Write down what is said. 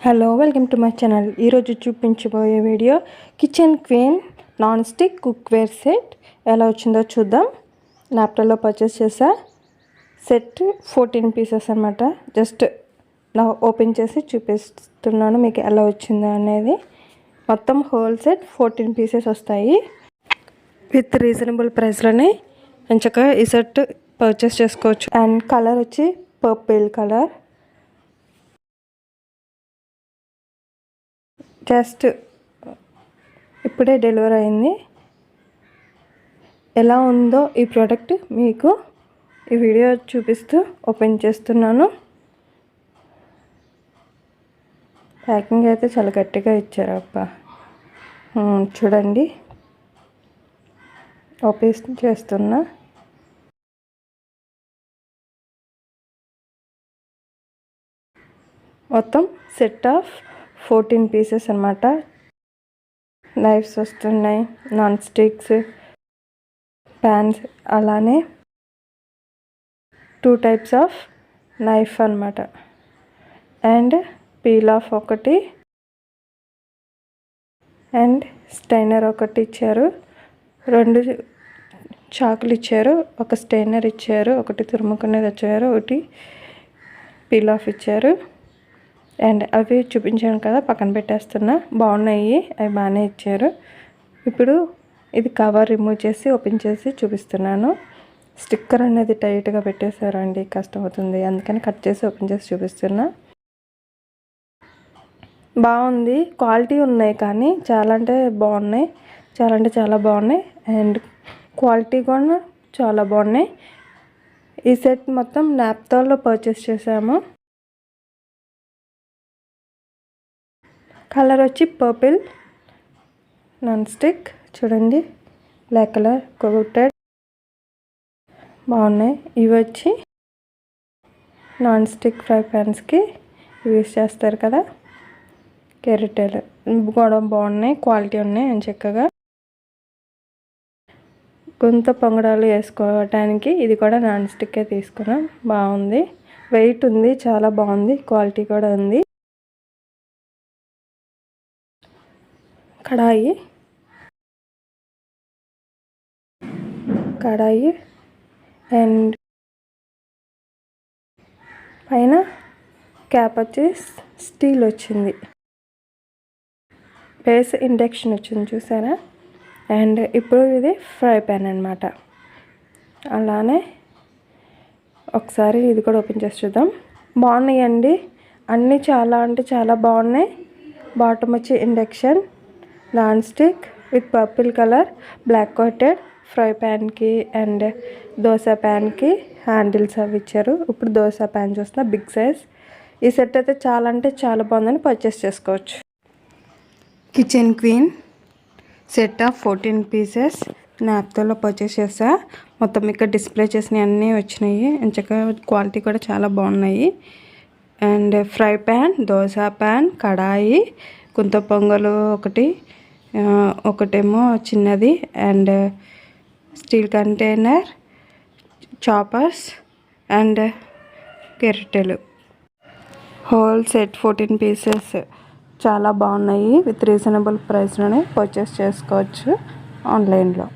Hello welcome to my channel. ఈరోజు చూపించబోయే video kitchen queen non stick cookware set ఎలా వచ్చిందో చూద్దాం. నాప్టోలో పర్చేస్ చేసా. సెట్ 14 పీసెస్ అనమాట. జస్ట్ నా ఓపెన్ చేసి చూపిస్తున్నాను మీకు ఎలా వచ్చిందో అనేది. మొత్తం హోల్ సెట్ 14 పీసెస్ వస్తాయి. విత్ రీజనబుల్ ప్రైస్లోనే మంచిగా ఈ సెట్ పర్చేస్ చేసుకోవచ్చు. అండ్ కలర్ వచ్చి పర్పుల్ కలర్. జస్ట్ ఇప్పుడే డెలివరీ అయింది. ఎలా ఉందో ఈ ప్రోడక్ట్ మీకు ఈ వీడియో చూపిస్తూ ఓపెన్ చేస్తున్నాను. ప్యాకింగ్ అయితే చాలా గట్టిగా ఇచ్చారు అబ్బా. చూడండి, ఓపెన్ చేస్తున్నా. మొత్తం సెట్ ఆఫ్ 14 పీసెస్ అన్నమాట. నైఫ్స్ వస్తున్నాయి, నాన్ స్టిక్స్, ప్యాన్స్, అలానే 2 టైప్స్ ఆఫ్ నైఫ్ అన్నమాట. అండ్ పీల్ ఆఫ్ ఒకటి అండ్ స్టైనర్ ఒకటి ఇచ్చారు. 2 చాకులు ఇచ్చారు, ఒక స్టైనర్ ఇచ్చారు, ఒకటి తురుముకునేది ఇచ్చారు, ఒకటి పీల్ ఆఫ్ ఇచ్చారు. అండ్ అవి చూపించాను కదా, పక్కన పెట్టేస్తున్నా. బాగున్నాయి, అవి బాగానే ఇచ్చారు. ఇప్పుడు ఇది కవర్ రిమూవ్ చేసి ఓపెన్ చేసి చూపిస్తున్నాను. స్టిక్కర్ అనేది టైట్గా పెట్టేశారండి, కష్టం అవుతుంది, అందుకని కట్ చేసి ఓపెన్ చేసి చూపిస్తున్నా. బాగుంది, క్వాలిటీ ఉన్నాయి, కానీ చాలా అంటే బాగున్నాయి, చాలా అంటే చాలా బాగున్నాయి. అండ్ క్వాలిటీ కూడా చాలా బాగున్నాయి. ఈ సెట్ మొత్తం నాప్తోల్లో పర్చేస్ చేసాము. కలర్ వచ్చి పర్పుల్ నాన్ స్టిక్. చూడండి, బ్లాక్ కలర్ కోటెడ్, బాగున్నాయి. ఇవి వచ్చి నాన్ స్టిక్ ఫ్రై ప్యాన్స్కి యూస్ చేస్తారు కదా, కెరటెల్ కూడా బాగున్నాయి, క్వాలిటీ ఉన్నాయి. అని చక్కగా గుంత పొంగడాలు వేసుకోవటానికి ఇది కూడా నాన్ స్టిక్కే తీసుకున్నాం. బాగుంది, వెయిట్ ఉంది, చాలా బాగుంది, క్వాలిటీ కూడా ఉంది. కడాయి అండ్ పైన క్యాప్ వచ్చి స్టీల్ వచ్చింది. బేస్ ఇండక్షన్ వచ్చింది, చూసారా. అండ్ ఇప్పుడు ఇది ఫ్రై ప్యాన్ అన్నమాట. అలానే ఒకసారి ఇది కూడా ఓపెన్ చేసి చూద్దాం. బాగున్నాయండి, అన్నీ చాలా అంటే చాలా బాగున్నాయి. బాటమ్ వచ్చి induction non stick with purple colour, black coated fry ప్యాన్కి అండ్ దోశ ప్యాన్కి హ్యాండిల్స్ అవి ఇచ్చారు. ఇప్పుడు దోశ ప్యాన్ చూస్తున్నా, బిగ్ సైజ్. ఈ సెట్ అయితే చాలా అంటే చాలా బాగుందని పర్చేస్ చేసుకోవచ్చు. Kitchen queen set of 14 pieces నాప్తోలో పర్చేస్ చేసా. మొత్తం ఇక్కడ డిస్ప్లే చేసినవి అన్నీ వచ్చినాయి. చక్కగా క్వాలిటీ కూడా చాలా బాగున్నాయి. And fry pan, dosa pan, kadai, గుంత పొంగలు ఒకటేమో చిన్నది, and steel container, choppers and కెరటెలు. హోల్ సెట్ 14 పీసెస్ చాలా బాగున్నాయి. విత్ రీజనబుల్ ప్రైస్లోనే పర్చేస్ చేసుకోవచ్చు ఆన్లైన్లో.